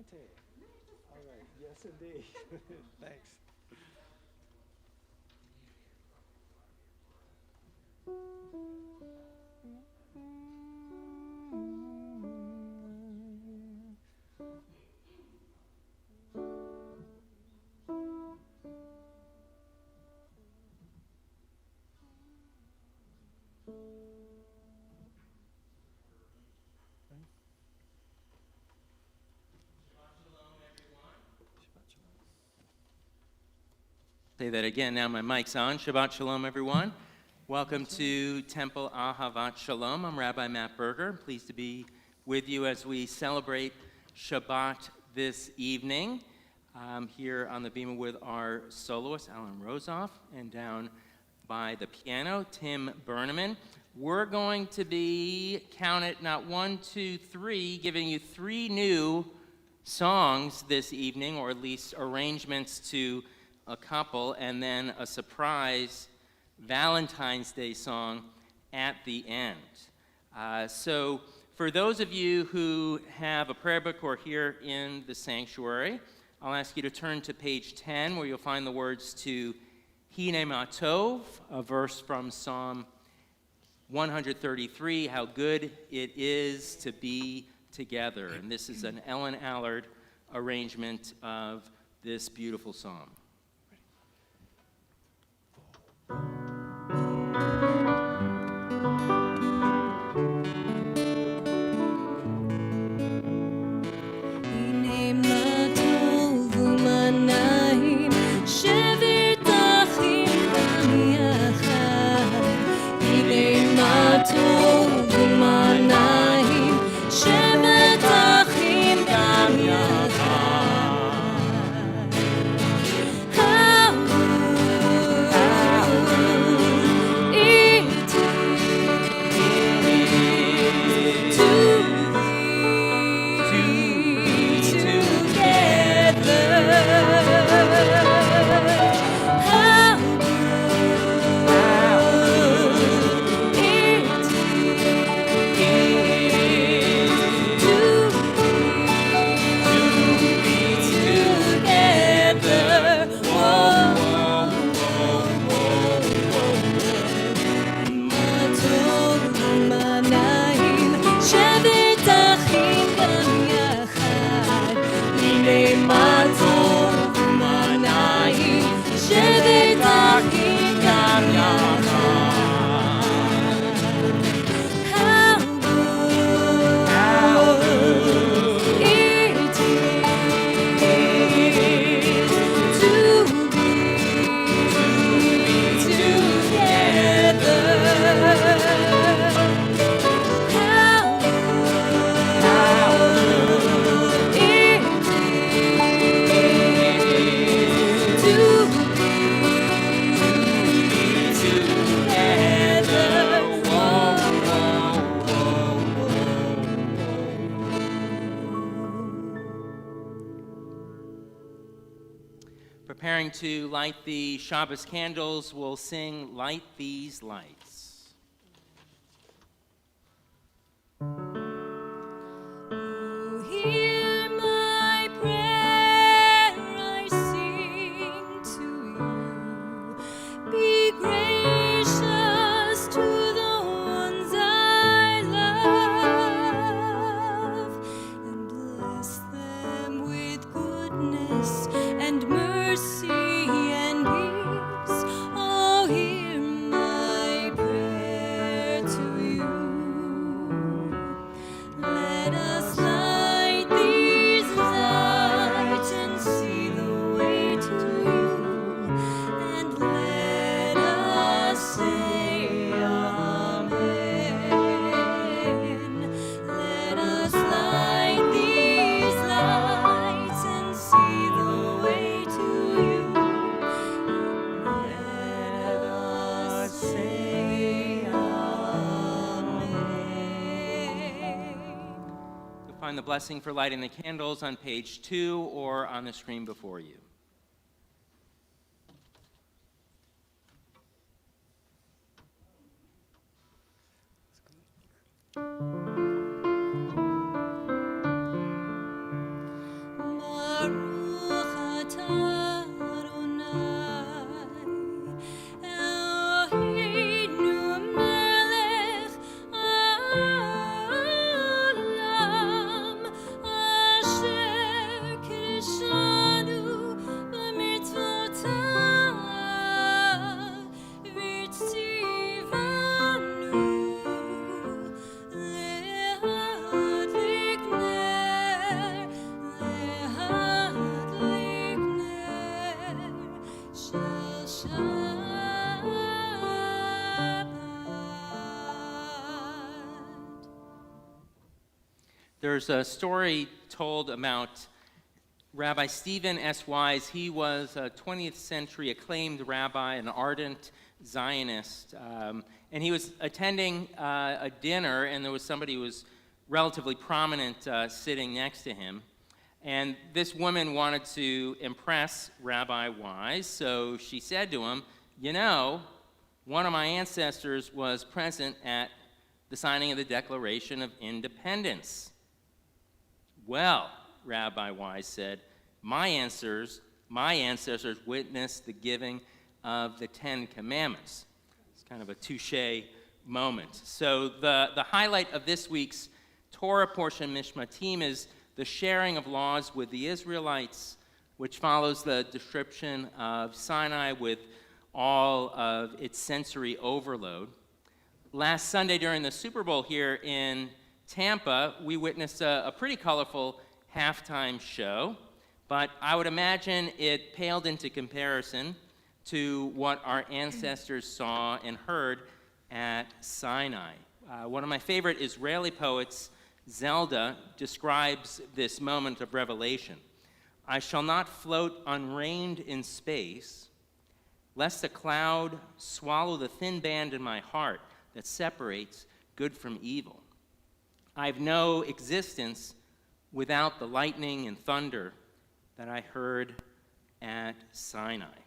Asante. All right. Yes, indeed. Thanks. Say that again. Now my mic's on. Shabbat Shalom, everyone. Welcome to Temple Ahavat Shalom. I'm Rabbi Matt Berger. I'm pleased to be with you as we celebrate Shabbat this evening. Here on the bima with our soloist, Alan Rosoff, and down by the piano, Tim Berneman. We're going to be, count it, not 1, 2, 3, giving you 3 new songs this evening, or at least arrangements to a couple, and then a surprise Valentine's Day song at the end. So for those of you who have a prayer book or here in the sanctuary, I'll ask you to turn to page 10, where you'll find the words to Hine Matov, a verse from Psalm 133, how good it is to be together. And this is an Ellen Allard arrangement of this beautiful psalm. Preparing to light the Shabbos candles, we'll sing Light These Lights. Hear my prayer, I sing to you. Be gracious to the ones I love, and bless them with goodness and mercy and peace. Oh, hear my prayer to you. Let us light these lights and see the way to you, and let us say Amen. Let us light these lights and see the way to you, let us say Amen. You'll find the blessing for lighting the candles on page 2 or on the screen before you. There's a story told about Rabbi Stephen S. Wise. He was a 20th century acclaimed rabbi, an ardent Zionist, and he was attending a dinner, and there was somebody who was relatively prominent sitting next to him. And this woman wanted to impress Rabbi Wise, so she said to him, "You know, one of my ancestors was present at the signing of the Declaration of Independence." "Well," Rabbi Wise said, my ancestors witnessed the giving of the Ten Commandments." It's kind of a touche moment. So the highlight of this week's Torah portion, Mishmatim, is the sharing of laws with the Israelites, which follows the description of Sinai with all of its sensory overload. Last Sunday during the Super Bowl here in Tampa, we witnessed a pretty colorful halftime show, but I would imagine it paled into comparison to what our ancestors saw and heard at Sinai. One of my favorite Israeli poets, Zelda, describes this moment of revelation. "I shall not float unreined in space, lest a cloud swallow the thin band in my heart that separates good from evil. I've no existence without the lightning and thunder that I heard at Sinai."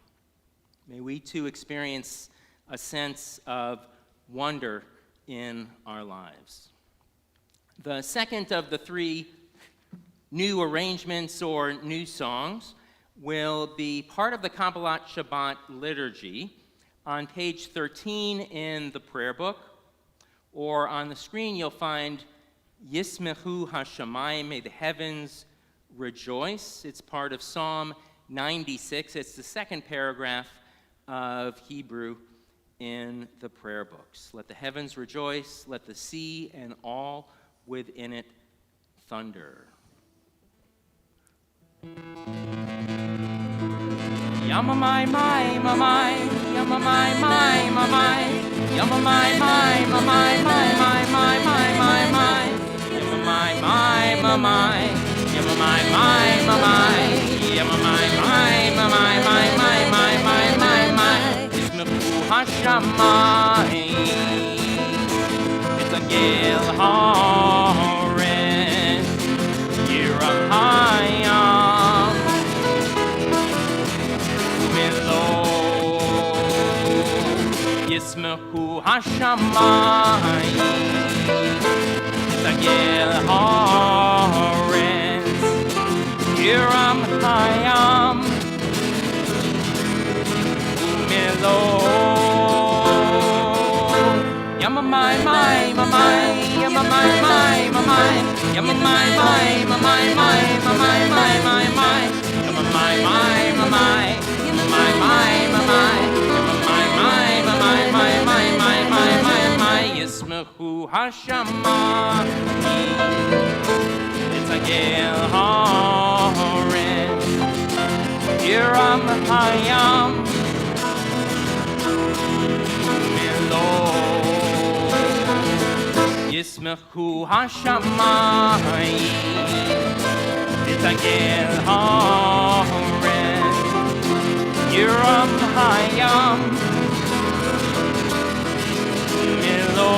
May we too experience a sense of wonder in our lives. The second of the three new arrangements or new songs will be part of the Kabbalat Shabbat liturgy on page 13 in the prayer book, or on the screen you'll find Yismechu Hashamayim, may the heavens rejoice. It's part of Psalm 96. It's the second paragraph of Hebrew in the prayer books. Let the heavens rejoice, let the sea and all within it thunder. Yamamai mai mamai, yamamai mai mamai, yamamai mai mamai mai mai mai mai mai mai, yamamai mai mamai, yamamai mai mamai, yamamai mai mamai mai mai mai mai mai mai. Yismechu hashamayim, it's a gil haaretz, yirahayam, umelo. Yismechu hashamayim, it's a gil haaretz, yirahayam, umelo. Yamamai mai mamai, yamamai mai mamai, yamamai mai mamai mai mamai mai mai mai, yamamai mai mamai, yamamai mai mamai, yamamai mai mamai mai mai mai mai mai mai. Yismechu hashamayim, it's a gil haaretz, yiram hayam, umelo. Yismechu hashamayim, it's a gil haaretz, yiram hayam, umelo.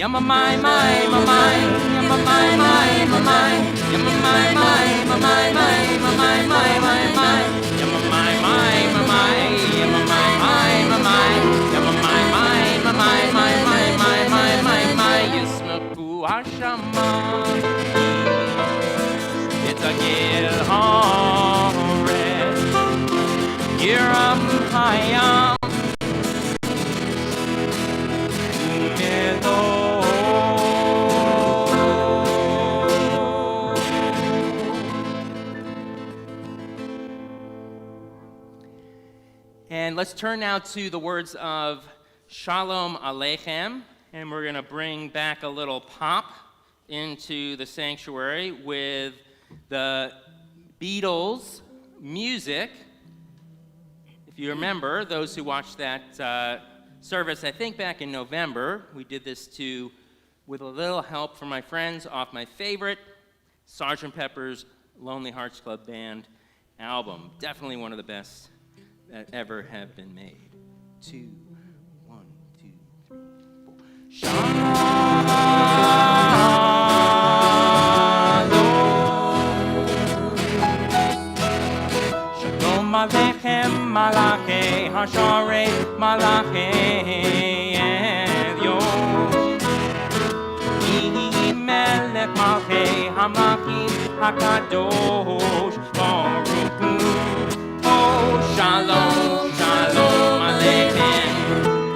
Yamamai mai mamai, yamamai mai mamai, yamamai mai mamai mai mamai mai mai mai, yamamai mai mamai, yamamai mai mamai, yamamai mai mamai mai mai mai mai mai mai. Yismechu hashamayim, it's a gil haaretz, yiram hayam, umelo. And let's turn now to the words of Shalom Aleichem, and we're going to bring back a little pop into the sanctuary with the Beatles music. If you remember, those who watched that service, I think back in November, we did this to with a little help from my friends off my favorite Sgt. Pepper's Lonely Hearts Club Band album. Definitely one of the best that ever have been made. 2, 1, 2, 3, 4. Shalom Aleichem Malachei Hasharei Malachei Elyon Melech Malchei Hamlachim HaKadosh Baruch Hu. Oh, Shalom, Shalom Aleichem.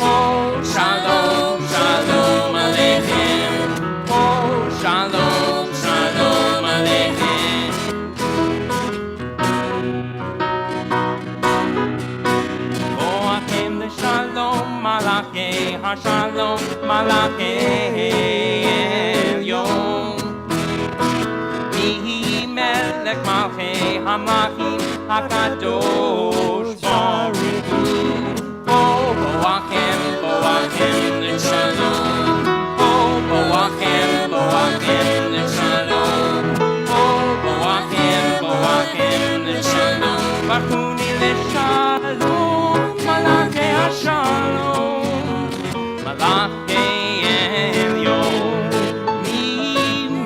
Oh, Shalom, Shalom Aleichem. Oh, Shalom, Shalom Aleichem. Boachem leShalom Malachei HaShalom Malachei Elyon Mihi Melech Malchei Hamlachim HaKadosh Baruch Hu. Oh, Boachem, Boachem leShalom. Oh, Boachem, Boachem leShalom. Oh, Boachem, Boachem leShalom. Bachuni leShalom. Malachei HaShalom. Malachei Elyon. Mi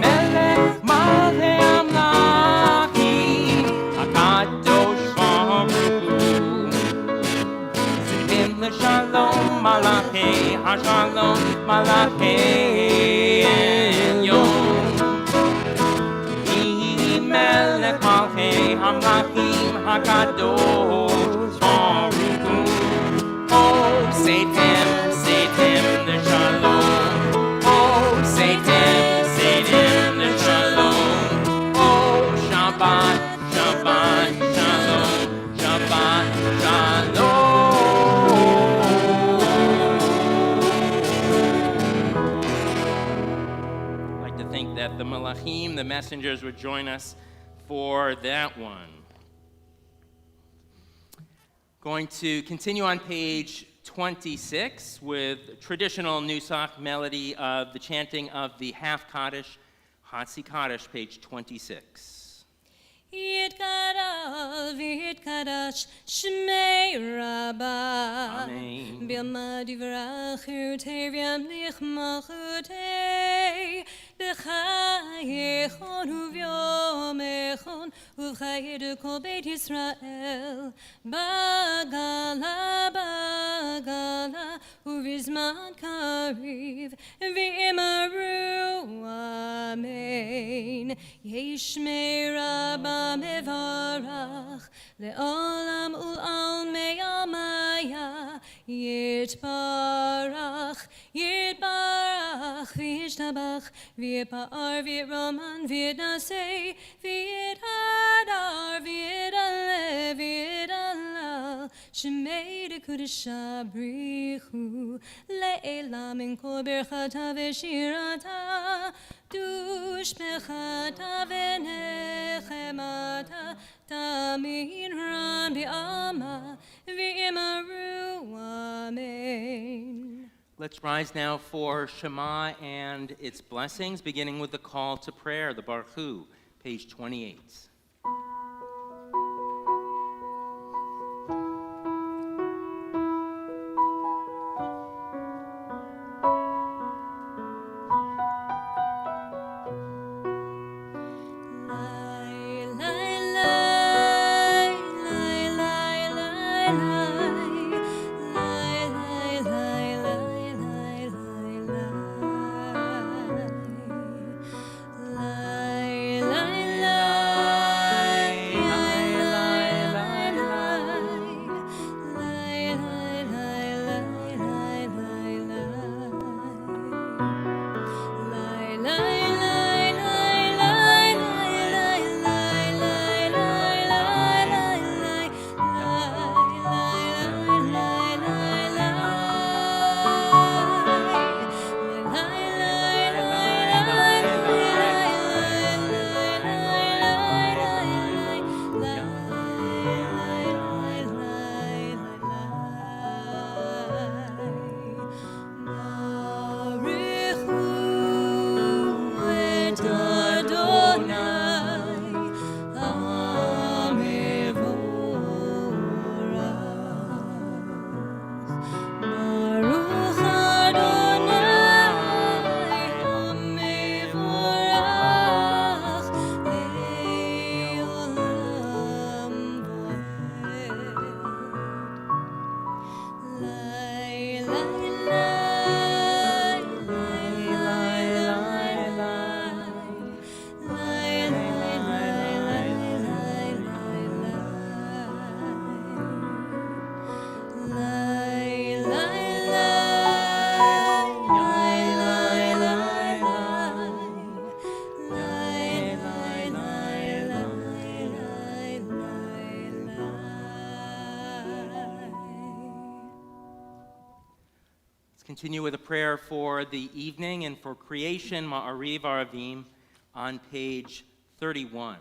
Melech Malchei Hamlachim HaKadosh Baruch Hu. Zivim leShalom Malachei HaShalom Malachei Elyon. Mi Melech Malchei Hamlachim HaKadosh Baruch Hu. Oh, Satan, Satan leShalom. Oh, Satan, Satan leShalom. Oh, Shabbat, Shabbat, Shalom. Shabbat, Shalom. I'd like to think that the Malachim, the messengers, would join us for that one. Going to continue on page 26 with traditional Nusach melody of the chanting of the half Kaddish, Hatzi Kaddish, page 26. Yitkadash, Yitkadash, Shmei Rabbah. Amen. B'yama divrach teviam lichmachutei. B'chayechon uvyomechon uv'chayed kol Beit Yisrael. Bagala, bagala, uvizman kariv. V'imaru, amen. Yeshmei Rabbah mevarach le'olam ul'al me'amaya yitbarach yitbarach v'yishtabach v'yipa'ar v'yiroman v'yidnasei v'yidhadar v'yidaleh v'yidalal shemei dekudesha brichu le'elam min kol birchata v'shirata dush bechata v'nechemata tamin ran bi'ama v'imaru amen. Let's rise now for Shema and its blessings, beginning with the call to prayer, the Baruch Hu, page 28. La Continue with a prayer for the evening and for creation, Ma'ariv Aravim, on page 31.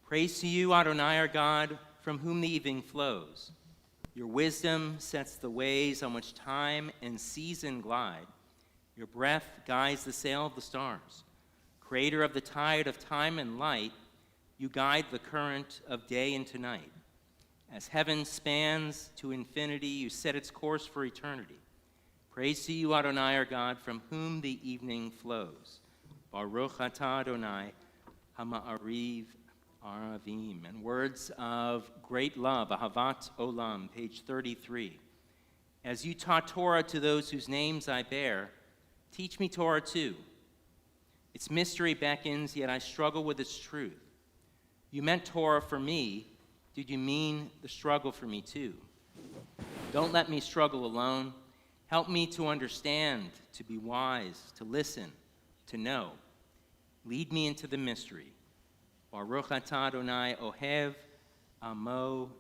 Praise to you, Adonai, our God, from whom the evening flows. Your wisdom sets the ways on which time and season glide. Your breath guides the sail of the stars. Creator of the tide of time and light, you guide the current of day into night. As heaven spans to infinity, you set its course for eternity. Praise to you, Adonai, our God, from whom the evening flows. Baruch atah Adonai, Hama'ariv Aravim. And words of great love, Ahavat Olam, page 33. As you taught Torah to those whose names I bear, teach me Torah too. Its mystery beckons, yet I struggle with its truth. You meant Torah for me. Did you mean the struggle for me too? Don't let me struggle alone. Help me to understand, to be wise, to listen, to know. Lead me into the mystery. Baruch atah Adonai Ohev Amo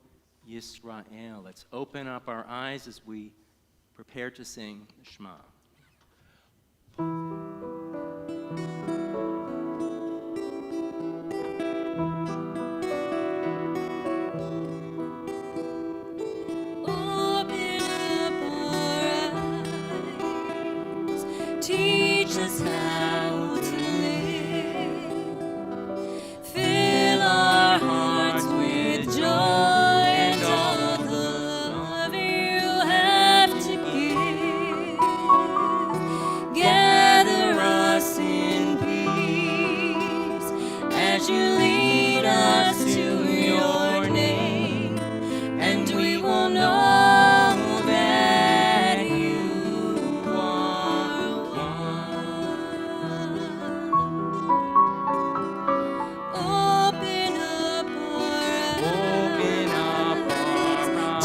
Yisrael. Let's open up our eyes as we prepare to sing Shema. Teach us how to live. Fill our hearts with joy and all the love you have to give. Gather us in peace as you lead us to your name, and we will know that you are one. Open up our eyes.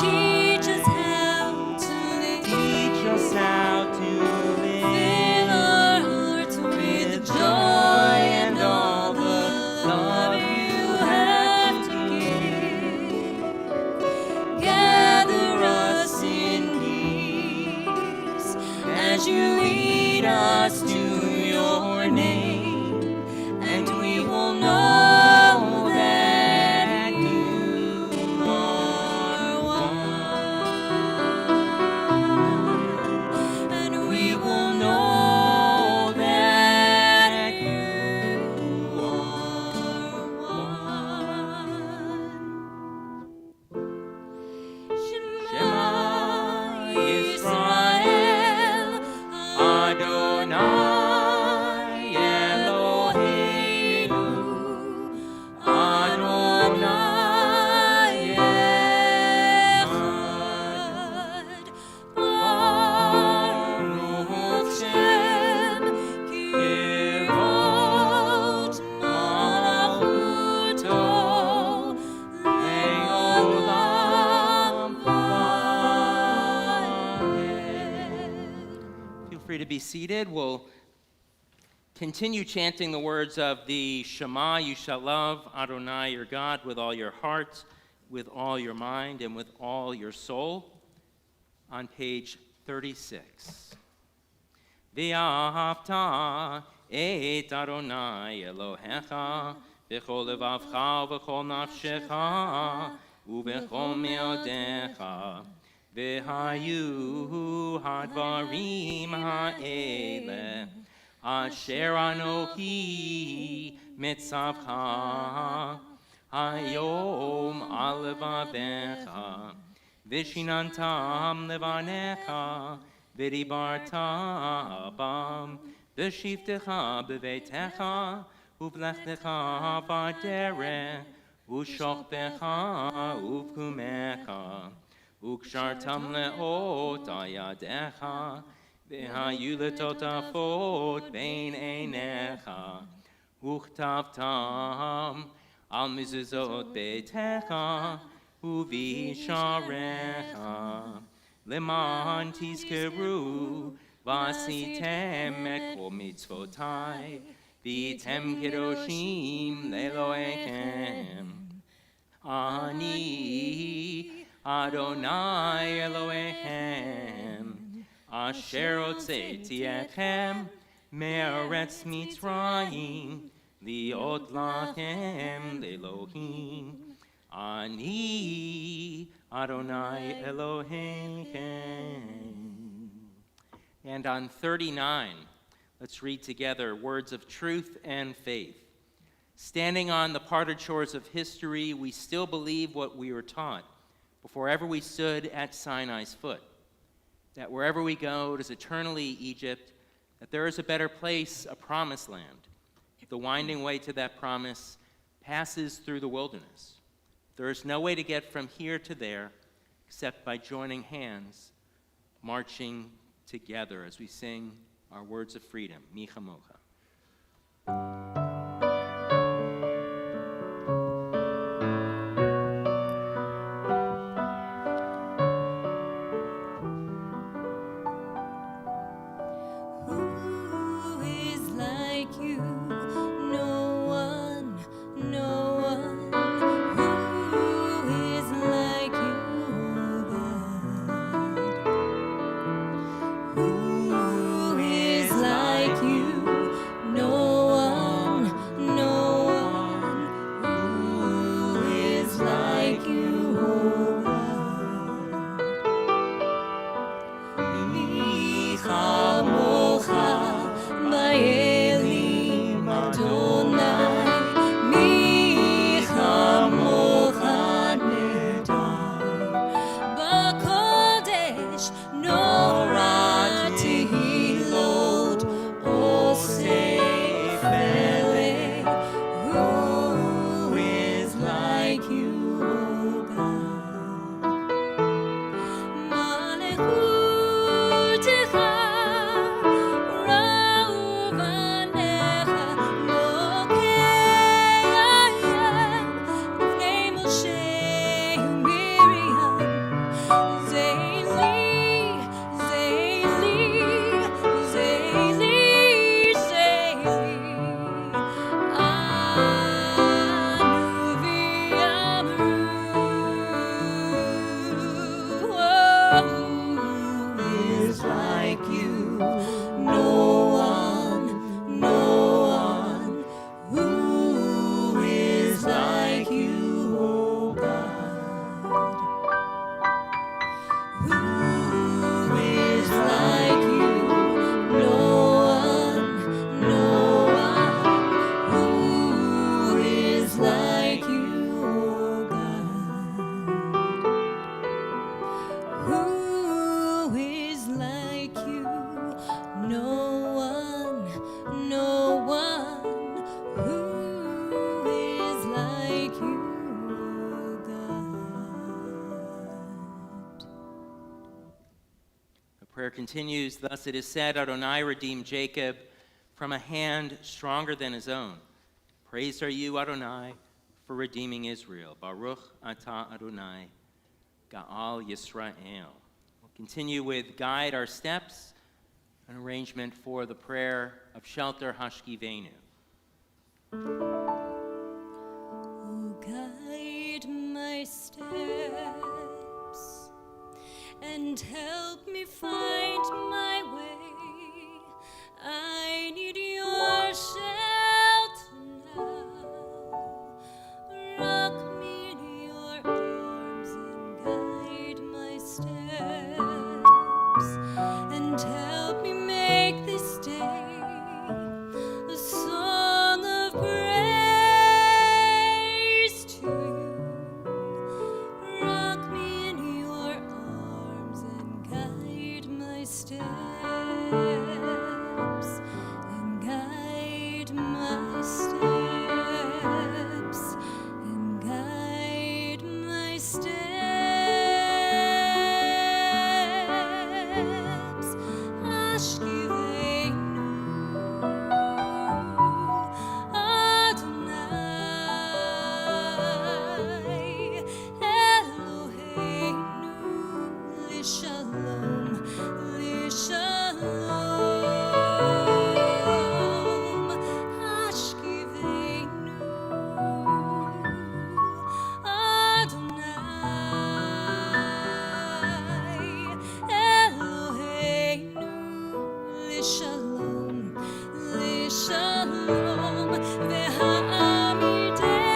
Teach us how to live. Teach us how to live. Fill our hearts with joy and all the love you have to give. Gather us in peace as you lead us to your name, and we will know that you are one. And we will know that you are one. Shema Yisrael, Adonai Eloheinu, Adonai Echad. Baruch Shem Kivot Malachuto Le'olam Vaed. Feel free to be seated. We'll continue chanting the words of the Shema. You shall love Adonai your God with all your heart, with all your mind, and with all your soul. On page 36. V'ahavta et Adonai Elohecha b'chol levavcha v'chol nafshecha u'b'chol me'odecha v'hayu hadvarim ha'ele asher anochi mitzavcha hayom al levavecha Vishinantam levanecha, v'dibarta bam, v'shivtecha b'veitecha, u'vlechtecha b'derech, u'shochtecha u'vkumecha, וקשרתם לאות על ידיך, והיו לטוטפות בין עיניך, וכתבתם על מזוזות ביתך ובשעריך, למען תזכרו ועשיתם את כל מצוותי, והייתם קדושים לאלוהיכם. אני אדוני אלוהיכם, אשר הוצאתי אתכם מארץ מצרים, להיות לכם לאלוהים. אני Adonai Elohim. And on 39, let's read together words of truth and faith. Standing on the parted shores of history, we still believe what we were taught before ever we stood at Sinai's foot, that wherever we go, it is eternally Egypt, that there is a better place, a promised land. The winding way to that promise passes through the wilderness. There is no way to get from here to there except by joining hands, marching together as we sing our words of freedom, Mi Chamocha. Prayer continues, thus it is said, Adonai redeemed Jacob from a hand stronger than his own. Praised are you, Adonai, for redeeming Israel. Baruch atah Adonai, Ga'al Yisrael. We'll continue with Guide Our Steps, an arrangement for the prayer of Shelter Hashkivenu. Oh, guide my steps and help me find my way. I need your shelter now. Rock me in your arms and guide my steps and help me make this day a song of praise to you. Rock me in your arms and guide my steps and guide my steps and guide my steps. Shalom, Shalom. Ashkivenu, Adonai, Eloheinu, Shalom, Shalom. Ve'ha'amideinu,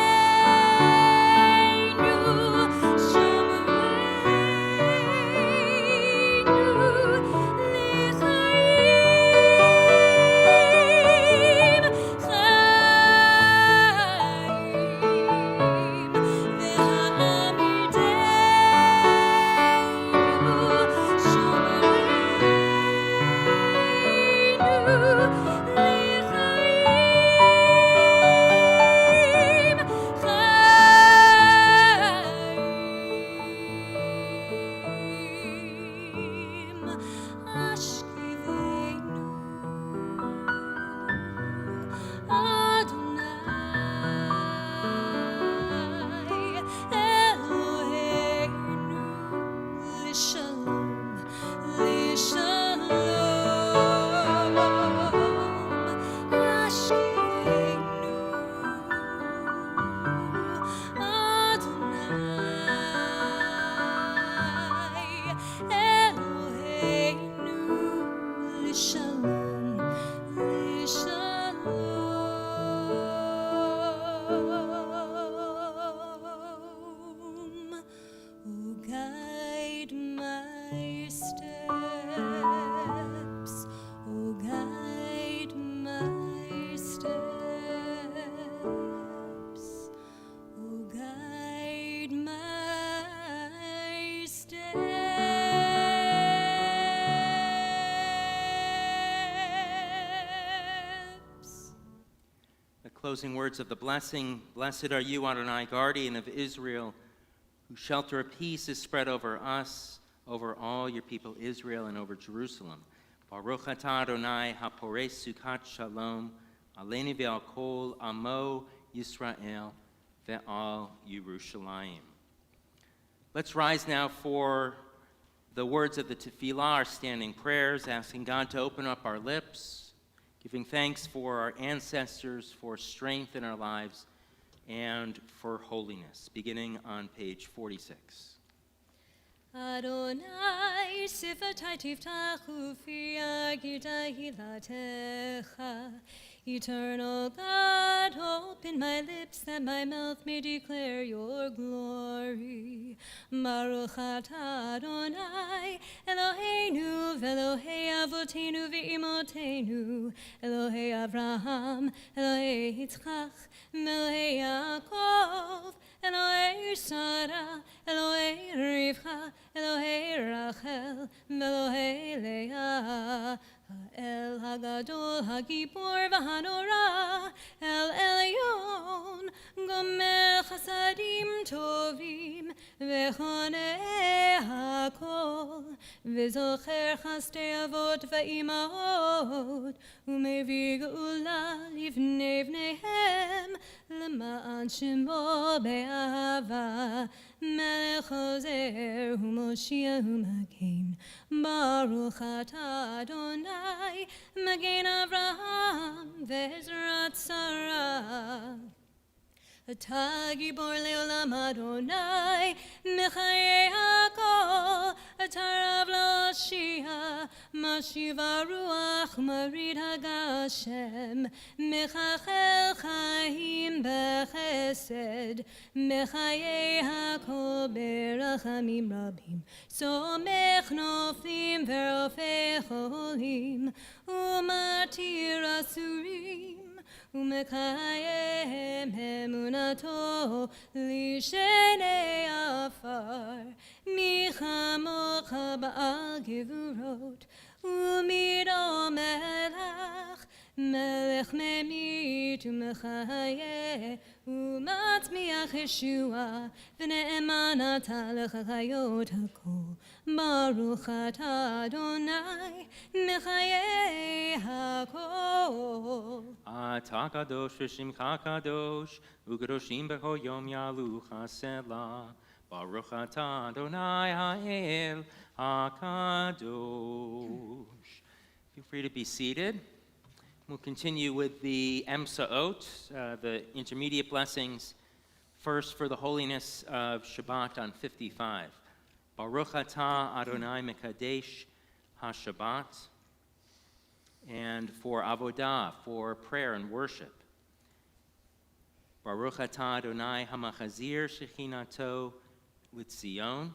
guide my steps, oh guide my steps, oh guide my steps. The closing words of the blessing. Blessed are you, Adonai, guardian of Israel, whose shelter of peace is spread over us, over all your people Israel, and over Jerusalem. Baruch atah Adonai hapores sukat shalom, aleinu ve'al kol amo Yisrael ve'al Yerushalayim. Let's rise now for the words of the tefillah, our standing prayers, asking God to open up our lips, giving thanks for our ancestors, for strength in our lives, and for holiness, beginning on page 46. Adonai, sifatai tiftachu fi agidai hilatecha. Eternal God, open my lips that my mouth may declare your glory. Baruch atah Adonai, Eloheinu ve'Elohei avotenu ve'imotenu, Elohei Avraham, Elohei Yitzchak, Elohei Yaakov, Elohei Sarah, Elohei Rivka, Elohei Rachel, Elohei Leah. El Hagadol, Hagibor, Vahanora, El Elyon, Gomer Chasadim Tovim, Vechonei Hakol, V'zocher Chastei Avot Va'imahot, Umevi Geula Livnei Vneihem, L'ma'an Shemo Be'ahava, Melech Hozer, Humoshia, Humakein, Baruch atah Adonai, Magen Avraham, Ve'ezrat Sarah. Atah Gibor Leolam Adonai, Mechayei Hakol, Atah Rav L'Oshia, Mashiva Ruach Marid Hagashem, Mechachel Chaim Bechesed, Mechayei Hakol Berachamim Rabim, Somech Noflim Verofei Cholim, Umatir Asurim, Umekayem emunato lishenei afar michamocha ba'al gevurot umido melech melech memit umechaye umatmiach Yeshua v'ne'emanata lechayot hakol Baruch atah Adonai mechayei hakol. Atah kadosh v'shimcha kadosh, u'kadoshim b'cho yom yalu chasela. Baruch atah Adonai ha'el, HaKadosh. Feel free to be seated. We'll continue with the Emsaot, the intermediate blessings. First, for the holiness of Shabbat on 55. Baruch atah Adonai Mekadesh HaShabbat. And for Avodah, for prayer and worship. Baruch atah Adonai Hamachazir Shechinato L'Tzion.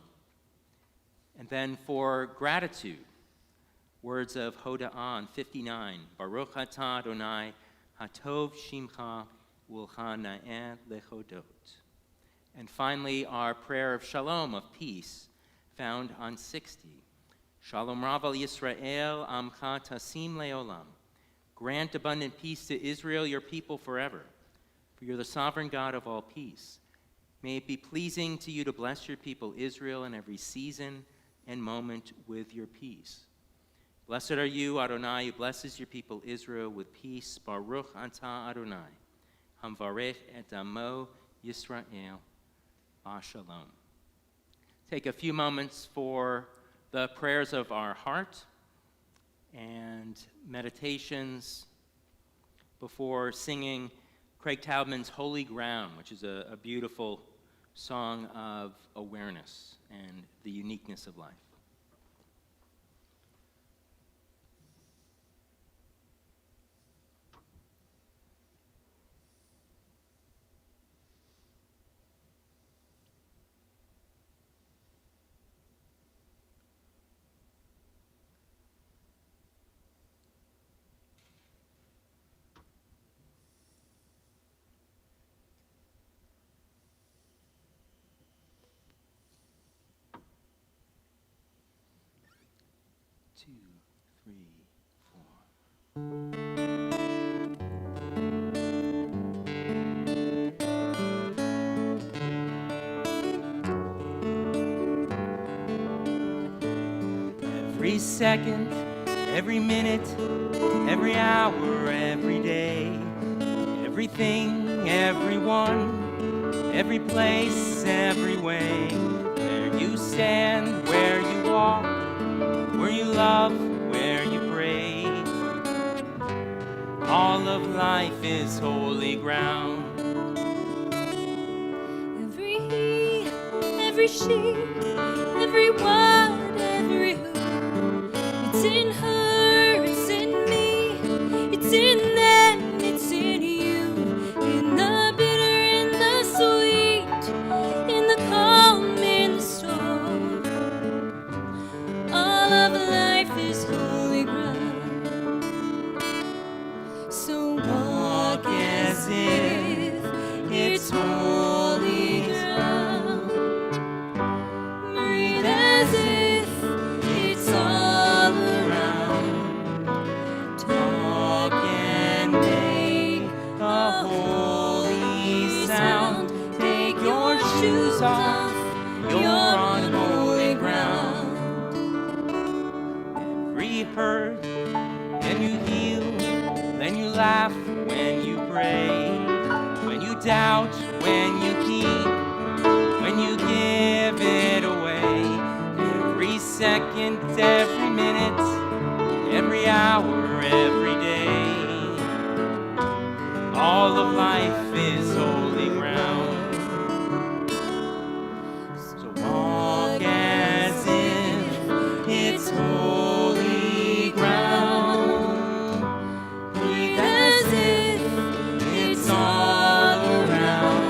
And then for gratitude, words of Hoda'ah on 59. Baruch atah Adonai Hatov Shimcha Ulcha Na'eh Lechodot. And finally, our prayer of shalom, of peace, found on 60. Shalom Rav al Yisrael Amcha Tasim Leolam. Grant abundant peace to Israel, your people, forever. For you're the sovereign God of all peace. May it be pleasing to you to bless your people Israel in every season and moment with your peace. Blessed are you, Adonai, who blesses your people Israel with peace. Baruch atah Adonai, hamvarech et amo Yisrael, Shalom. Take a few moments for the prayers of our heart and meditations before singing Craig Taubman's Holy Ground, which is a beautiful song of awareness and the uniqueness of life. Two, three, four. Every second, every minute, every hour, every day, everything, everyone, every place, every way, where you stand, where you walk, where you love, where you pray. All of life is holy ground. Every he, every she, every what, every who. It's in her, it's in me, it's in them, it's in you. In the bitter, in the sweet, in the calm, in the storm. All of life is holy ground. So walk as if it's holy ground. Breathe as if it's all around. Talk and make a holy sound. Take your shoes off, you're on holy ground. Every hurt, and you heal, then you laugh when you pray, when you doubt, when you keep, when you give it away. Every second, every minute, every hour, every day. All of life is holy ground. So walk as if it's holy ground. Breathe as if it's all around.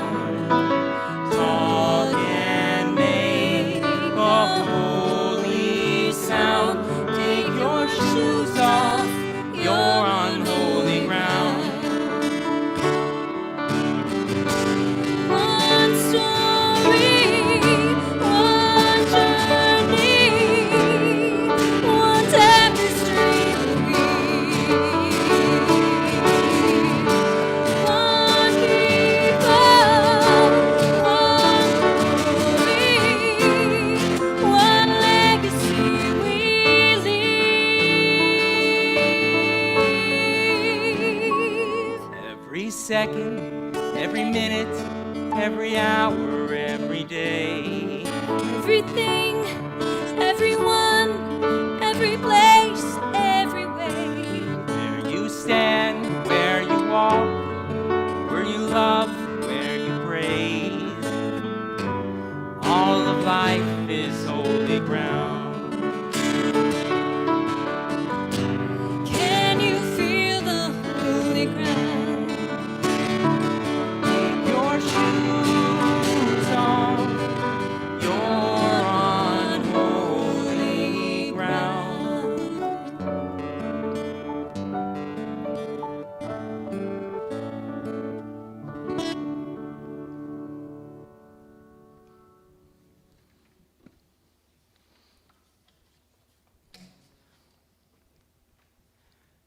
Talk and make a holy sound. Take your shoes off, you're on holy ground. One story, one journey, one tapestry. One people, one glory, one legacy we leave. Every second, every minute, every hour, every day. Everything, everyone.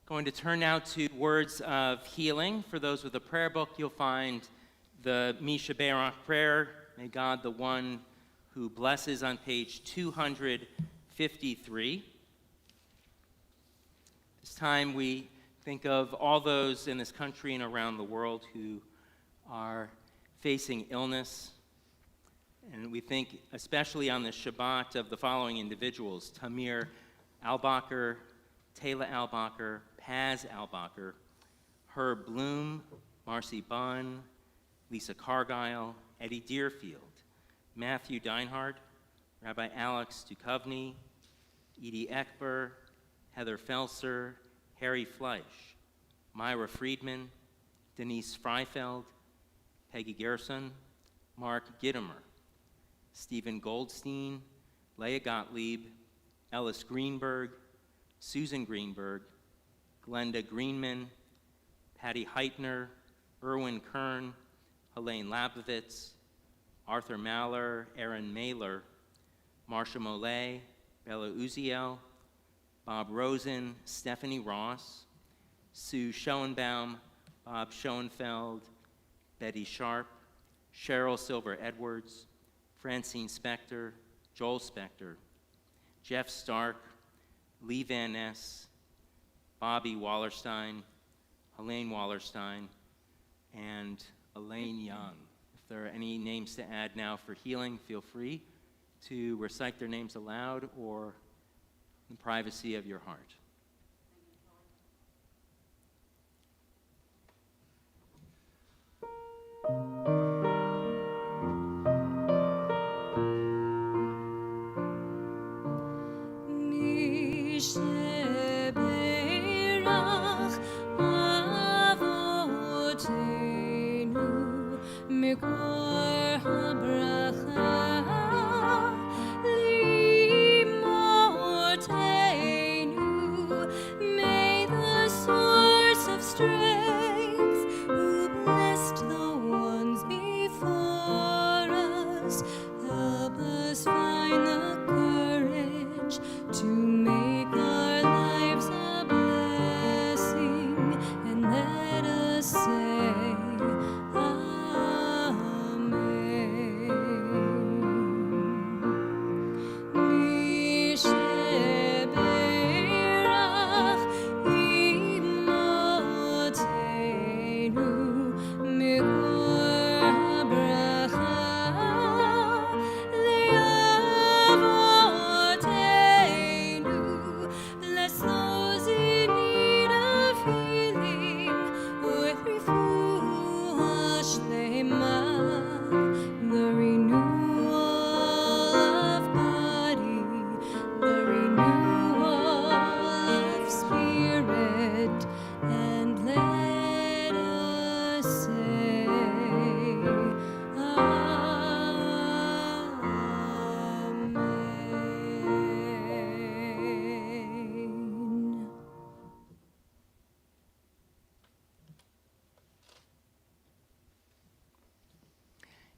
Going to turn now to words of healing. For those with a prayer book, you'll find the Misha Berach prayer, may God the one who blesses, on page 253. This time we think of all those in this country and around the world who are facing illness. And we think especially on the Shabbat of the following individuals: Tamir Albacher, Taylor Albacher, Paz Albacher, Herb Bloom, Marcy Bunn, Lisa Cargile, Eddie Deerfield, Matthew Deinhardt, Rabbi Alex Duchovny, Edie Ekber, Heather Felser, Harry Fleisch, Myra Friedman, Denise Freifeld, Peggy Gerson, Mark Gittimer, Stephen Goldstein, Leah Gottlieb, Ellis Greenberg, Susan Greenberg, Glenda Greenman, Patty Heitner, Erwin Kern, Helene Labovitz, Arthur Maller, Aaron Mailer, Marcia Mollet, Bella Uziel, Bob Rosen, Stephanie Ross, Sue Schoenbaum, Bob Schoenfeld, Betty Sharp, Cheryl Silver Edwards, Francine Spector, Joel Spector, Jeff Stark, Lee Van Ness, Bobby Wallerstein, Helene Wallerstein, and Elaine Young. If there are any names to add now for healing, feel free to recite their names aloud or in the privacy of your heart.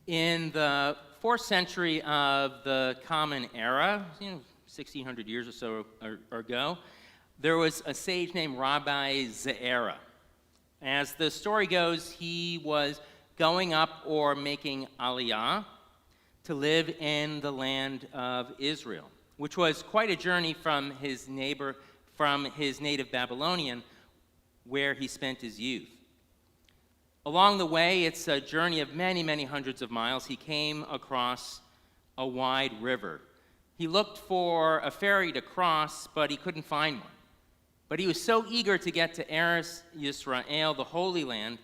In the 4th century of the Common Era, 1,600 years or so ago, there was a sage named Rabbi Ze'era. As the story goes, he was going up or making aliyah to live in the land of Israel, which was quite a journey from his native Babylonian, where he spent his youth. Along the way, it's a journey of many, many hundreds of miles. He came across a wide river. He looked for a ferry to cross, but he couldn't find one. But he was so eager to get to Eretz Yisrael, the Holy Land,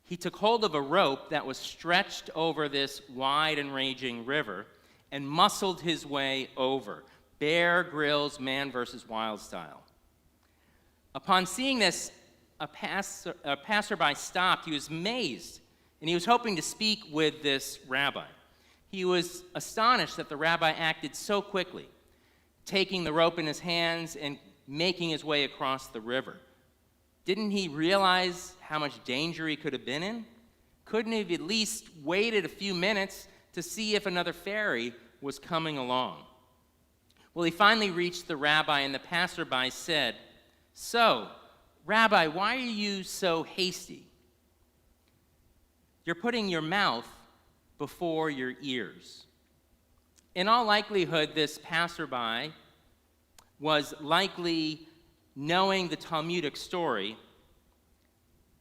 he took hold of a rope that was stretched over this wide and raging river and muscled his way over. Bear Grylls, Man versus Wild style. Upon seeing this, a passerby stopped. He was amazed, and he was hoping to speak with this rabbi. He was astonished that the rabbi acted so quickly, taking the rope in his hands and making his way across the river. Didn't he realize how much danger he could have been in? Couldn't he have at least waited a few minutes to see if another ferry was coming along? Well, he finally reached the rabbi, and the passerby said, "So, "Rabbi, why are you so hasty? You're putting your mouth before your ears." In all likelihood, this passerby was likely knowing the Talmudic story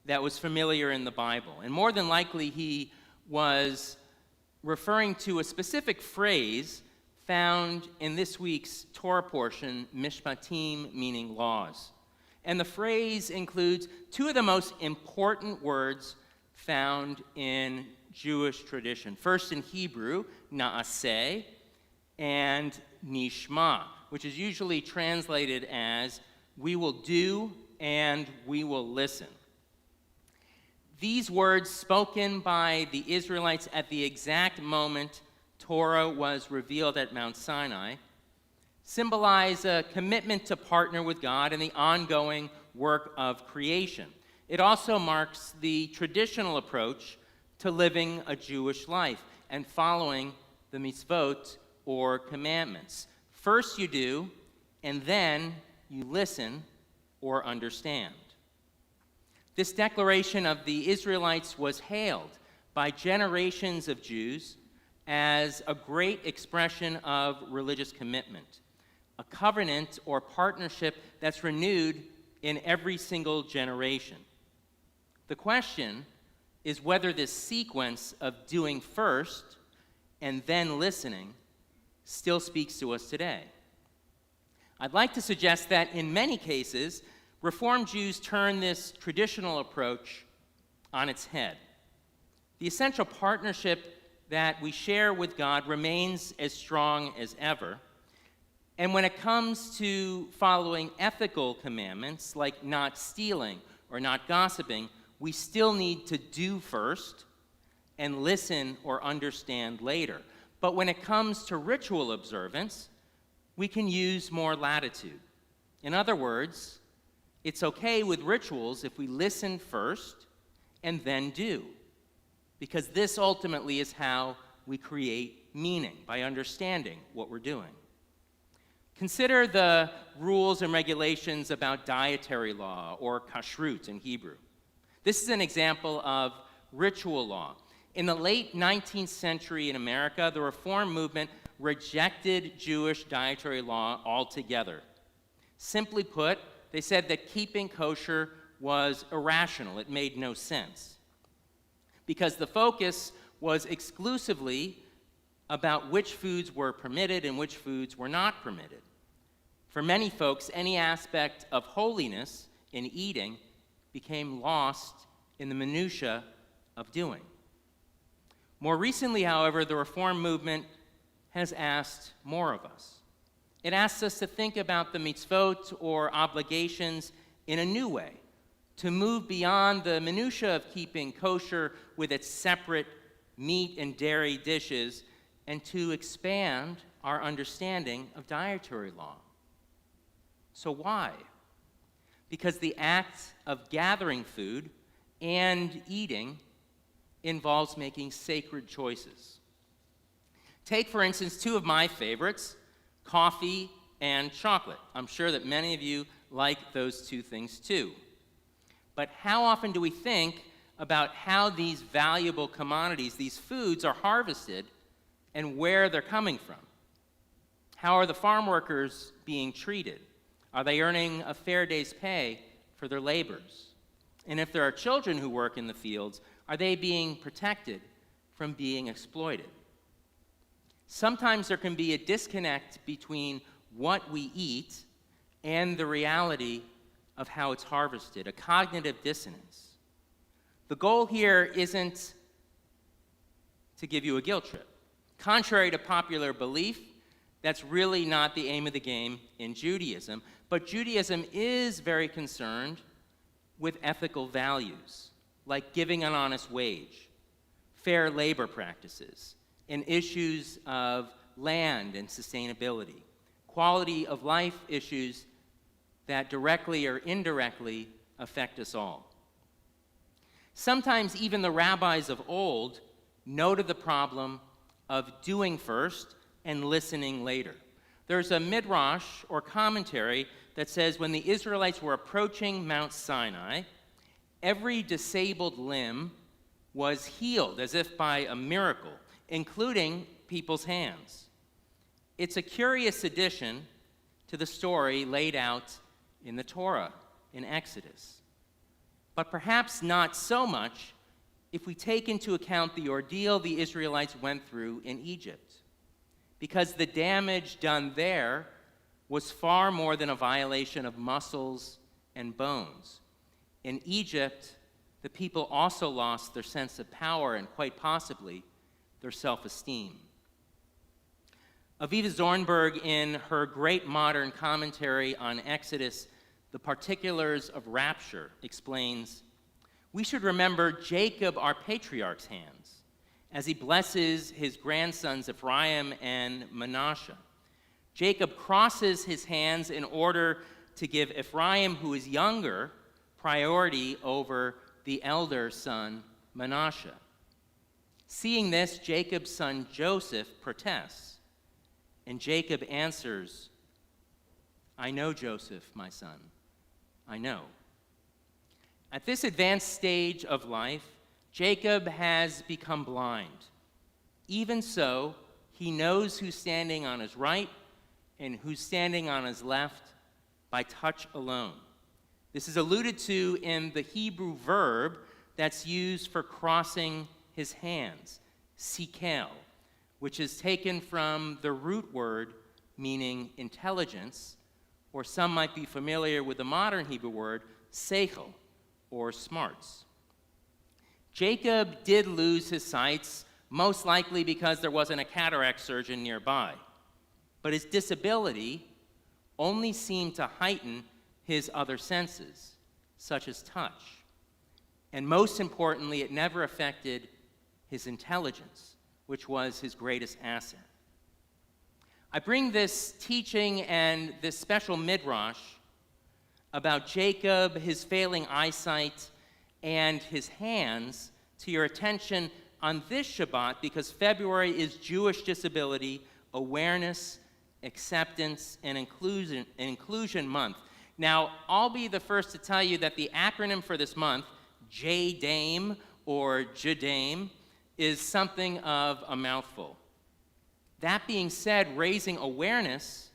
that was familiar in the Bible. And more than likely, he was referring to a specific phrase found in this week's Torah portion, Mishpatim, meaning laws. And the phrase includes two of the most important words found in Jewish tradition. First in Hebrew, na'aseh, and nishma, which is usually translated as "we will do" and "we will listen." These words, spoken by the Israelites at the exact moment Torah was revealed at Mount Sinai, symbolize a commitment to partner with God in the ongoing work of creation. It also marks the traditional approach to living a Jewish life and following the mitzvot, or commandments. First you do, and then you listen or understand. This declaration of the Israelites was hailed by generations of Jews as a great expression of religious commitment, a covenant or partnership that's renewed in every single generation. The question is whether this sequence of doing first and then listening still speaks to us today. I'd like to suggest that in many cases, Reformed Jews turn this traditional approach on its head. The essential partnership that we share with God remains as strong as ever. And when it comes to following ethical commandments like not stealing or not gossiping, we still need to do first and listen or understand later. But when it comes to ritual observance, we can use more latitude. In other words, it's okay with rituals if we listen first and then do, because this ultimately is how we create meaning, by understanding what we're doing. Consider the rules and regulations about dietary law, or kashrut in Hebrew. This is an example of ritual law. In the late 19th century in America, the Reform movement rejected Jewish dietary law altogether. Simply put, they said that keeping kosher was irrational. It made no sense, because the focus was exclusively about which foods were permitted and which foods were not permitted. For many folks, any aspect of holiness in eating became lost in the minutiae of doing. More recently, however, the Reform movement has asked more of us. It asks us to think about the mitzvot, or obligations, in a new way, to move beyond the minutiae of keeping kosher with its separate meat and dairy dishes, and to expand our understanding of dietary law. So why? Because the act of gathering food and eating involves making sacred choices. Take, for instance, two of my favorites, coffee and chocolate. I'm sure that many of you like those two things too. But how often do we think about how these valuable commodities, these foods, are harvested and where they're coming from? How are the farm workers being treated? Are they earning a fair day's pay for their labors? And if there are children who work in the fields, are they being protected from being exploited? Sometimes there can be a disconnect between what we eat and the reality of how it's harvested, a cognitive dissonance. The goal here isn't to give you a guilt trip. Contrary to popular belief, that's really not the aim of the game in Judaism, but Judaism is very concerned with ethical values, like giving an honest wage, fair labor practices, and issues of land and sustainability, quality of life issues that directly or indirectly affect us all. Sometimes even the rabbis of old noted the problem of doing first and listening later. There's a midrash or commentary that says when the Israelites were approaching Mount Sinai, every disabled limb was healed as if by a miracle, including people's hands. It's a curious addition to the story laid out in the Torah in Exodus, but perhaps not so much if we take into account the ordeal the Israelites went through in Egypt, because the damage done there was far more than a violation of muscles and bones. In Egypt, the people also lost their sense of power and quite possibly their self-esteem. Aviva Zornberg, in her great modern commentary on Exodus, The Particulars of Rapture, explains, "We should remember Jacob, our patriarch's hands, as he blesses his grandsons Ephraim and Manasseh. Jacob crosses his hands in order to give Ephraim, who is younger, priority over the elder son, Manasseh. Seeing this, Jacob's son Joseph protests, and Jacob answers, 'I know, Joseph, my son, I know.' At this advanced stage of life, Jacob has become blind. Even so, he knows who's standing on his right and who's standing on his left by touch alone. This is alluded to in the Hebrew verb that's used for crossing his hands, sikel, which is taken from the root word meaning intelligence, or some might be familiar with the modern Hebrew word seichel, or smarts. Jacob did lose his sight, most likely because there wasn't a cataract surgeon nearby, but his disability only seemed to heighten his other senses, such as touch. And most importantly, it never affected his intelligence, which was his greatest asset. I bring this teaching and this special midrash about Jacob, his failing eyesight, and his hands to your attention on this Shabbat because February is Jewish Disability Awareness, Acceptance, and Inclusion Month. Now, I'll be the first to tell you that the acronym for this month, JDAME or JDAME, is something of a mouthful. That being said, raising awareness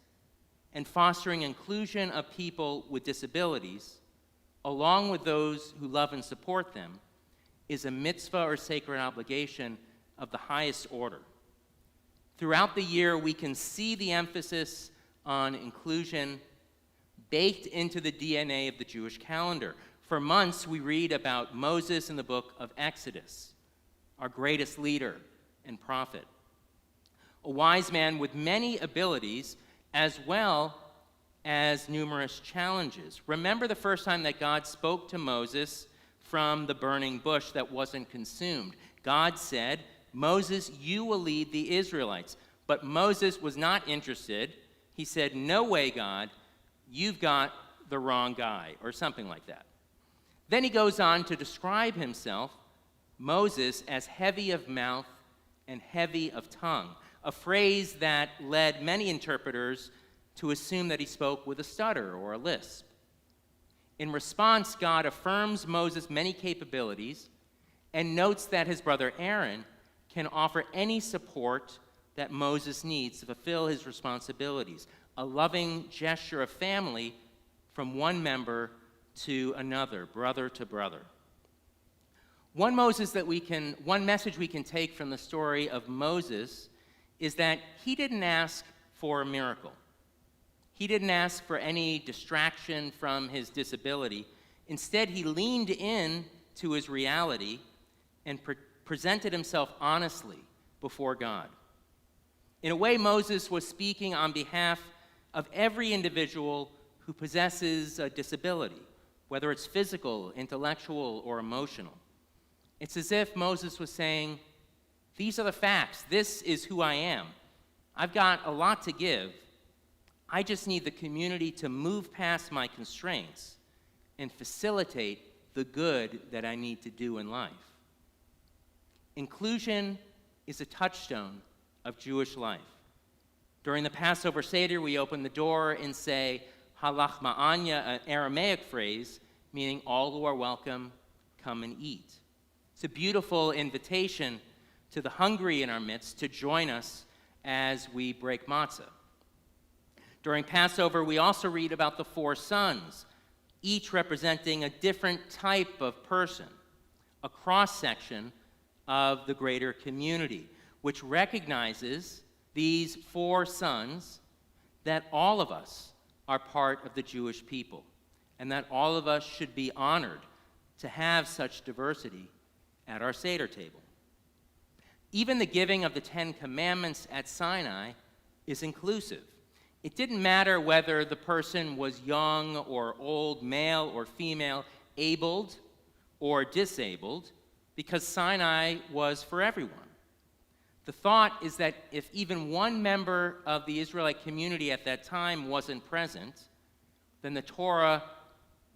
and fostering inclusion of people with disabilities, along with those who love and support them, is a mitzvah or sacred obligation of the highest order. Throughout the year, we can see the emphasis on inclusion baked into the DNA of the Jewish calendar. For months, we read about Moses in the book of Exodus, our greatest leader and prophet, a wise man with many abilities as well as numerous challenges. Remember the first time that God spoke to Moses from the burning bush that wasn't consumed. God said, "Moses, you will lead the Israelites." But Moses was not interested. He said, "No way, God, you've got the wrong guy," or something like that. Then he goes on to describe himself, Moses, as heavy of mouth and heavy of tongue, a phrase that led many interpreters to assume that he spoke with a stutter or a lisp. In response, God affirms Moses' many capabilities and notes that his brother Aaron can offer any support that Moses needs to fulfill his responsibilities, a loving gesture of family from one member to another, brother to brother. One message we can take from the story of Moses is that he didn't ask for a miracle. He didn't ask for any distraction from his disability. Instead, he leaned in to his reality and presented himself honestly before God. In a way, Moses was speaking on behalf of every individual who possesses a disability, whether it's physical, intellectual, or emotional. It's as if Moses was saying, "These are the facts. This is who I am. I've got a lot to give. I just need the community to move past my constraints and facilitate the good that I need to do in life." Inclusion is a touchstone of Jewish life. During the Passover Seder, we open the door and say, Halach ma'anya, an Aramaic phrase, meaning all who are welcome, come and eat. It's a beautiful invitation to the hungry in our midst to join us as we break matzah. During Passover, we also read about the 4 sons, each representing a different type of person, a cross-section of the greater community, which recognizes these 4 sons, that all of us are part of the Jewish people, and that all of us should be honored to have such diversity at our Seder table. Even the giving of the 10 Commandments at Sinai is inclusive. It didn't matter whether the person was young or old, male or female, abled or disabled, because Sinai was for everyone. The thought is that if even one member of the Israelite community at that time wasn't present, then the Torah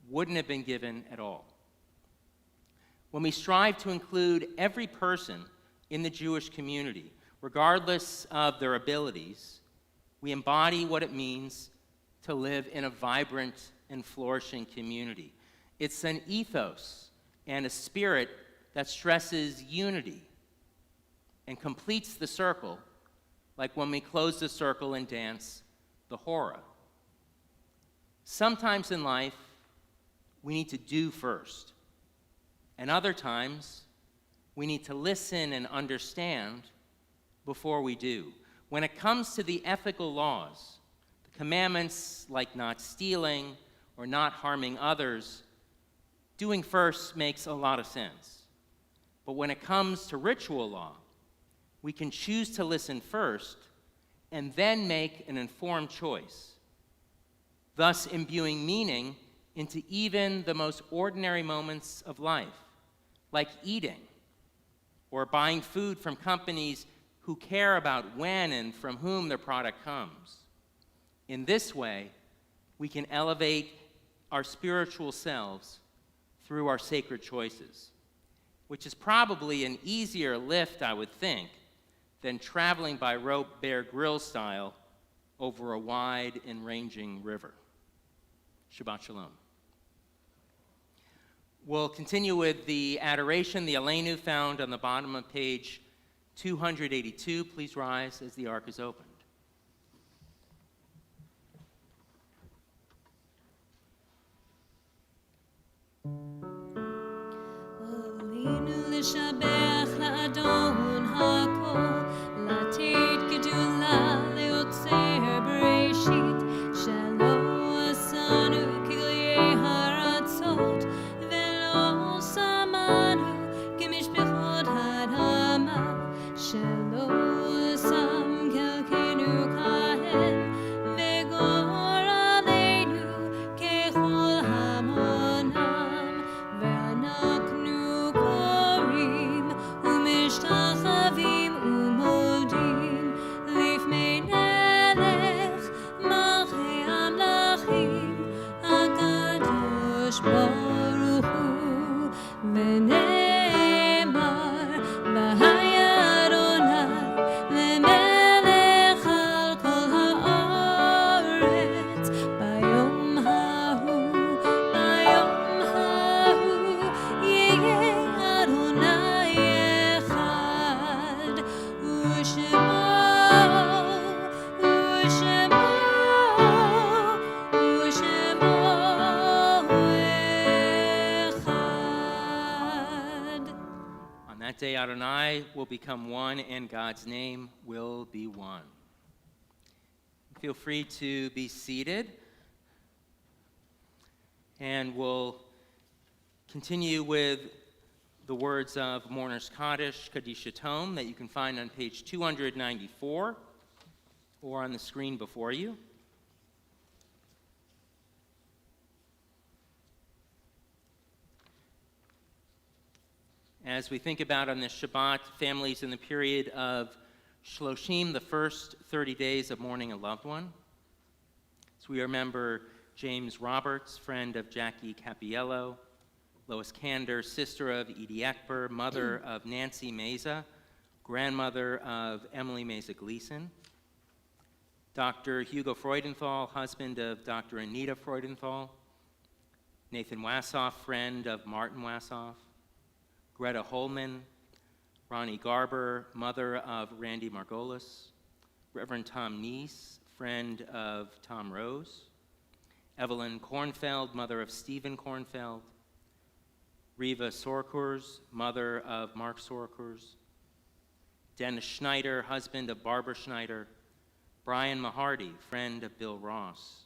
wouldn't have been given at all. When we strive to include every person in the Jewish community, regardless of their abilities, we embody what it means to live in a vibrant and flourishing community. It's an ethos and a spirit that stresses unity and completes the circle, like when we close the circle and dance the hora. Sometimes in life, we need to do first, and other times, we need to listen and understand before we do. When it comes to the ethical laws, the commandments like not stealing or not harming others, doing first makes a lot of sense. But when it comes to ritual law, we can choose to listen first and then make an informed choice, thus imbuing meaning into even the most ordinary moments of life, like eating or buying food from companies who care about when and from whom their product comes. In this way, we can elevate our spiritual selves through our sacred choices, which is probably an easier lift, I would think, than traveling by rope Bear Grylls style over a wide and ranging river. Shabbat Shalom. We'll continue with the adoration, the Aleinu, found on the bottom of page 282. Please rise as the ark is opened. Aleinu l'shabech la'adon ha'kol, latid gedula le'otzer bereshit, shelo asanu kiryei haratzot, ve'lo samanu k'mishpechot ha'adama, shelo sam kelkenu kahem, ve'gor aleinu kechol hamonam, ve'anaknu korim u'mishtachavim u'modim lifnei melech malchei hamlachim HaKadosh Baruch Hu v'ne'emar v'haya Adonai lemelech al kol ha'aretz bayom hahu yeh Adonai echad u'shemo echad. On that day, Adonai will become one, and God's name will be one. Feel free to be seated, and we'll continue with the words of Mourner's Kaddish, Kaddish Tome, that you can find on page 294 or on the screen before you. As we think about on this Shabbat, families in the period of Shloshim, the first 30 days of mourning a loved one. So we remember James Roberts, friend of Jackie Capiello, Lois Kander, sister of Edie Ekber, mother of Nancy Meza, grandmother of Emily Meza Gleason. Dr. Hugo Freudenthal, husband of Dr. Anita Freudenthal. Nathan Wassoff, friend of Martin Wassoff. Greta Holman. Ronnie Garber, mother of Randy Margolis. Reverend Tom Neese, friend of Tom Rose. Evelyn Kornfeld, mother of Stephen Kornfeld. Riva Sorkurs, mother of Mark Sorkurs. Dennis Schneider, husband of Barbara Schneider. Brian Mahardy, friend of Bill Ross.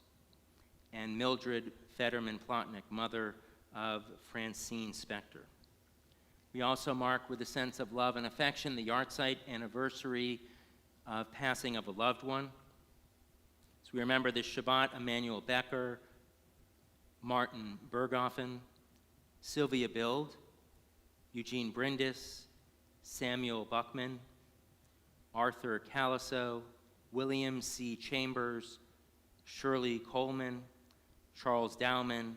And Mildred Fetterman Plotnick, mother of Francine Spector. We also mark with a sense of love and affection the yahrzeit anniversary of passing of a loved one. So we remember this Shabbat Emmanuel Becker, Martin Berghoffen, Sylvia Bild, Eugene Brindis, Samuel Buckman, Arthur Caliso, William C. Chambers, Shirley Coleman, Charles Dowman,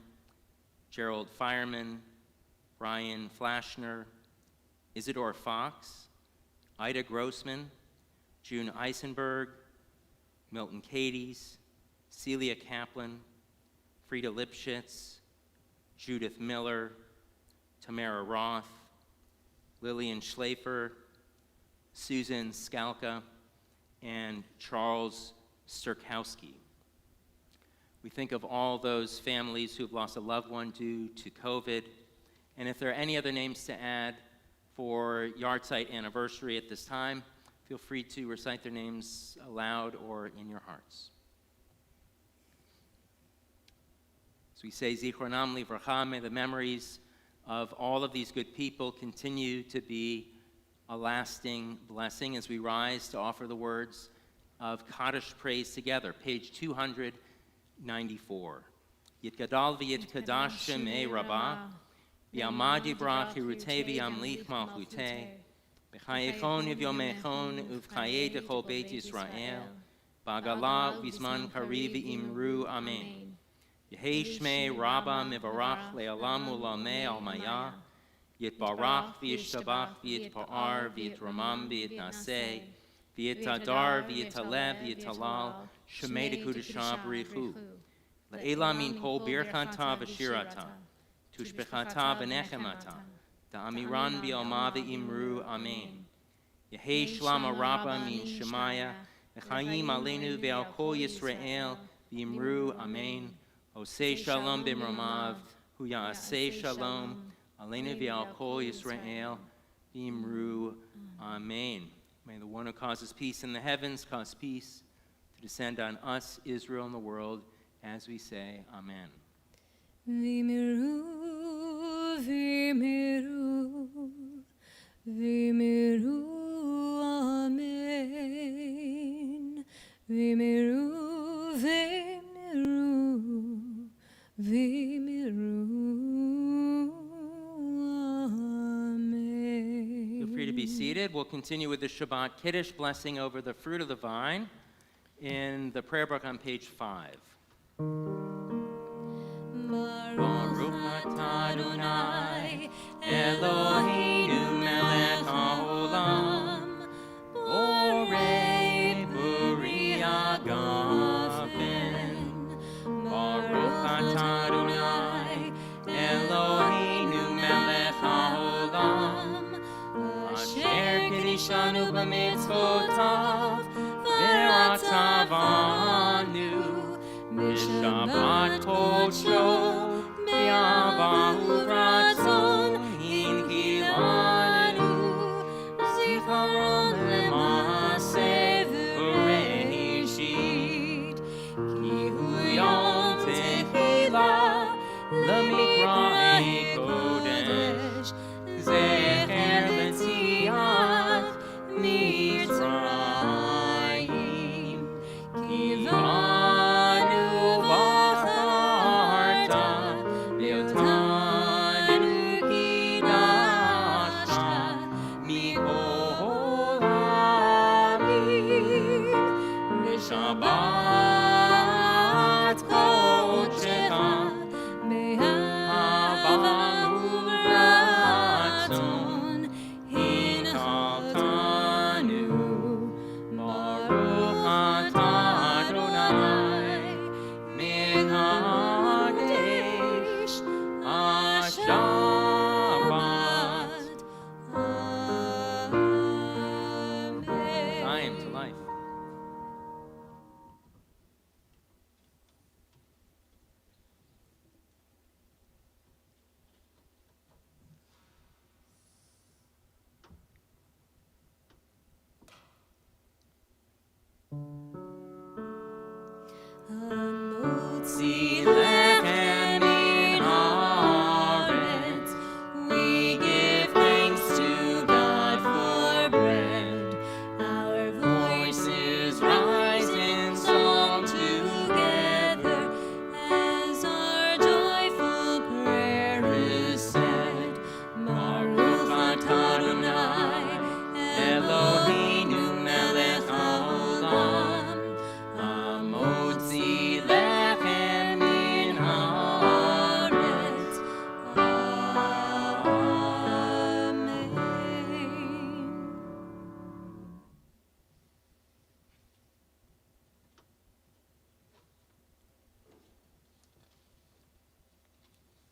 Gerald Fireman, Brian Flashner, Isidore Fox, Ida Grossman, June Eisenberg, Milton Cadies, Celia Kaplan, Frida Lipschitz, Judith Miller, Tamara Roth, Lillian Schlafer, Susan Skalka, and Charles Sturkowski. We think of all those families who've lost a loved one due to COVID. And if there are any other names to add for yahrzeit anniversary at this time, feel free to recite their names aloud or in your hearts. As we say, Zichronam Livracha, may the memories of all of these good people continue to be a lasting blessing as we rise to offer the words of Kaddish praise together. Page 294. Yitgadal v'yitkadash shemei rabbah. Yamad Yivrach Hirutei v'yamlich malchutei. B'chayechon yv'yomechon uv'chayei dechol Beit Yisrael. B'agala v'zman kariv v'imru amen. Yehei shmei Rabba mivarach le'alam u'lamei al-maya. Yitbarach v'yishtabach v'yitpa'ar v'yitramam v'yitnaseh. V'yitadar v'yitaleh v'yitalal. Shemei dekudashah b'richu. Le'ela min kol birchata v'shirata. Tushbechata v'nechemata, da'amiran bi'alma v'imru amen. Yehei shlama rabba min shemaya, v'chayim aleinu ve'al kol Yisrael v'imru amen. Osei shalom b'mromav, hu ya'asei shalom, aleinu ve'al kol Yisrael v'imru amen. May the one who causes peace in the heavens cause peace to descend on us, Israel, and the world, as we say, amen. V'imiru, v'imiru, v'imiru, amen. V'imiru, v'imiru, v'imiru, amen. Feel free to be seated. We'll continue with the Shabbat Kiddush blessing over the fruit of the vine in the prayer book on page 5. Baruch atah Adonai Eloheinu melech haolam borei b'riah gafen. Baruch atah Adonai Eloheinu melech haolam asher kidishanu b'mitzvotav v'ratavanu Shabbat Kodsho, Be'avahu Ratzon, Hinkilanu, Zikaron Lema'aseh V'Reishit, Ki Hu Yom Tehillah, L'Mikra'ei Kodesh, Zecher L'Tziach Mitzrayim, Ki Shabbat Kodesh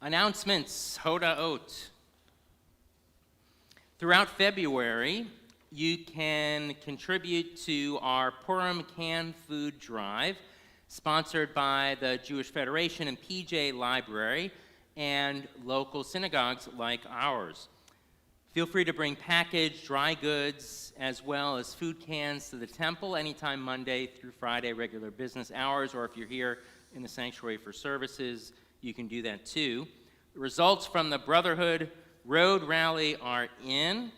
Announcements, Hodaot. Throughout February, you can contribute to our Purim canned food drive, sponsored by the Jewish Federation and PJ Library and local synagogues like ours. Feel free to bring packaged dry goods as well as food cans to the temple anytime Monday through Friday, regular business hours, or if you're here in the sanctuary for services, you can do that too. The results from the Brotherhood Road Rally are in.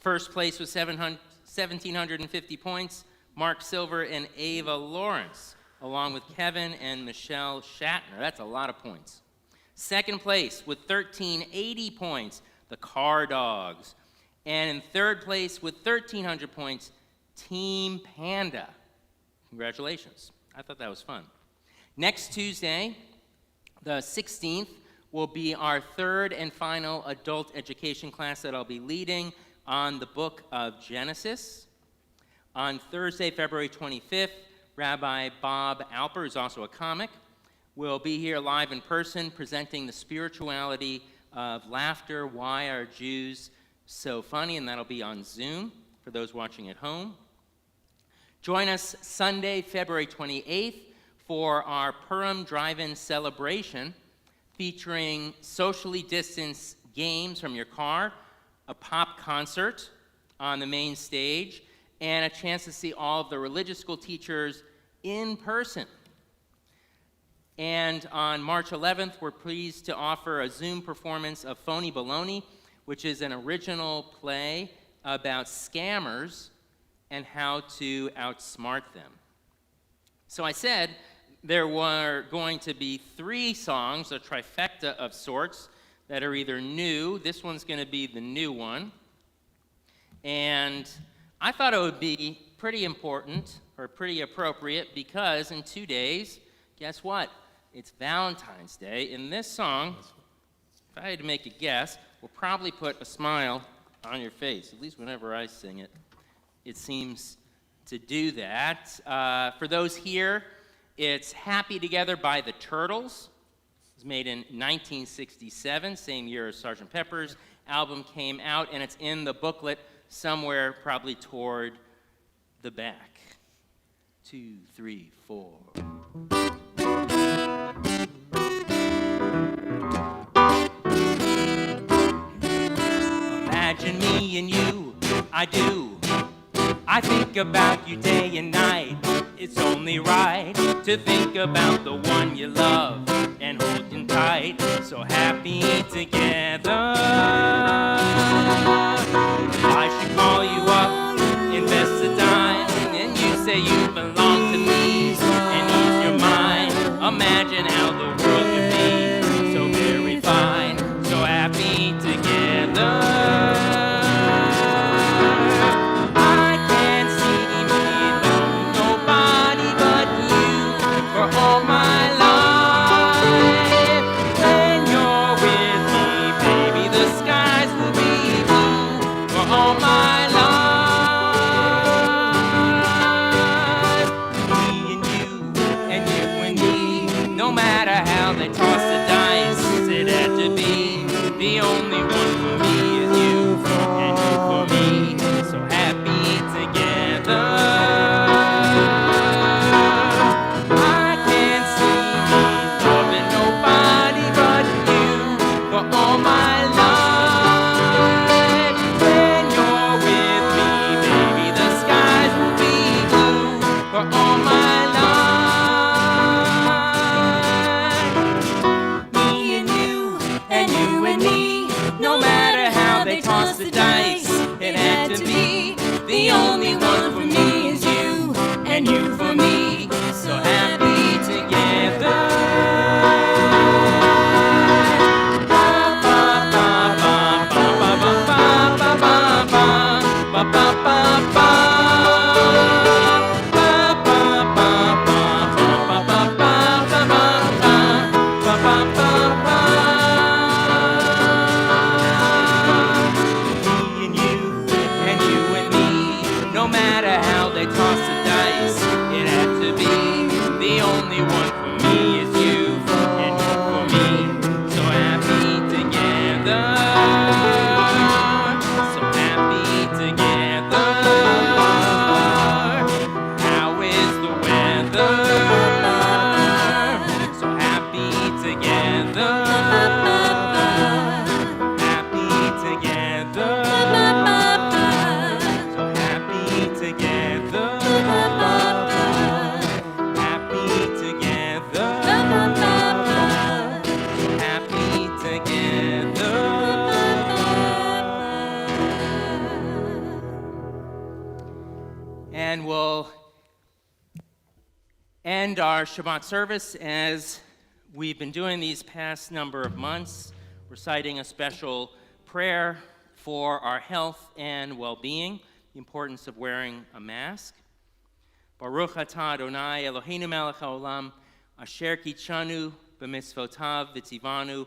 First place with 1,750 points, Mark Silver and Ava Lawrence, along with Kevin and Michelle Shatner. That's a lot of points. Second place with 1,380 points, the Car Dogs. And in third place with 1,300 points, Team Panda. Congratulations. I thought that was fun. Next Tuesday, the 16th, will be our third and final adult education class that I'll be leading on the book of Genesis. On Thursday, February 25th, Rabbi Bob Alper, who's also a comic, will be here live in person presenting the spirituality of laughter. Why are Jews so funny? And that'll be on Zoom for those watching at home. Join us Sunday, February 28th for our Purim Drive-In celebration featuring socially distanced games from your car, a pop concert on the main stage, and a chance to see all of the religious school teachers in person. And on March 11th, we're pleased to offer a Zoom performance of Phony Baloney, which is an original play about scammers and how to outsmart them. So I said there were going to be 3 songs, a trifecta of sorts, that are either new. This one's going to be the new one. And I thought it would be pretty important or pretty appropriate because in 2 days, guess what? It's Valentine's Day. And this song, if I had to make a guess, will probably put a smile on your face. At least whenever I sing it, it seems to do that. For those here, it's Happy Together by the Turtles. It was made in 1967, same year as Sgt. Pepper's album came out, and it's in the booklet somewhere probably toward the back. 2, 3, 4. Imagine me and you, I do. I think about you day and night. It's only right to think about the one you love and holding tight. So happy together. I should call you up, invest a dime, and you say you belong to me and ease your mind. Imagine how the world could be so very fine. So happy together. The only one for me is you, and you for me, so happy together. I can't see me loving nobody but you for all my life. When you're with me, baby, the skies will be blue for all my life. Me and you and me. No matter how end our Shabbat service as we've been doing these past number of months, reciting a special prayer for our health and well-being, the importance of wearing a mask. Baruch atah Adonai Eloheinu melech haolam, asher kitshanu b'mitzvotav v'tzivanu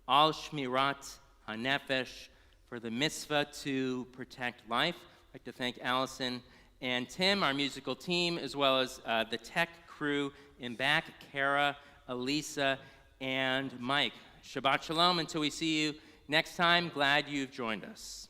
al shmirat hanefesh, for the mitzvah to protect life. I'd like to thank Allison and Tim, our musical team, as well as the tech crew in back, Kara, Elisa, and Mike. Shabbat shalom until we see you next time. Glad you've joined us.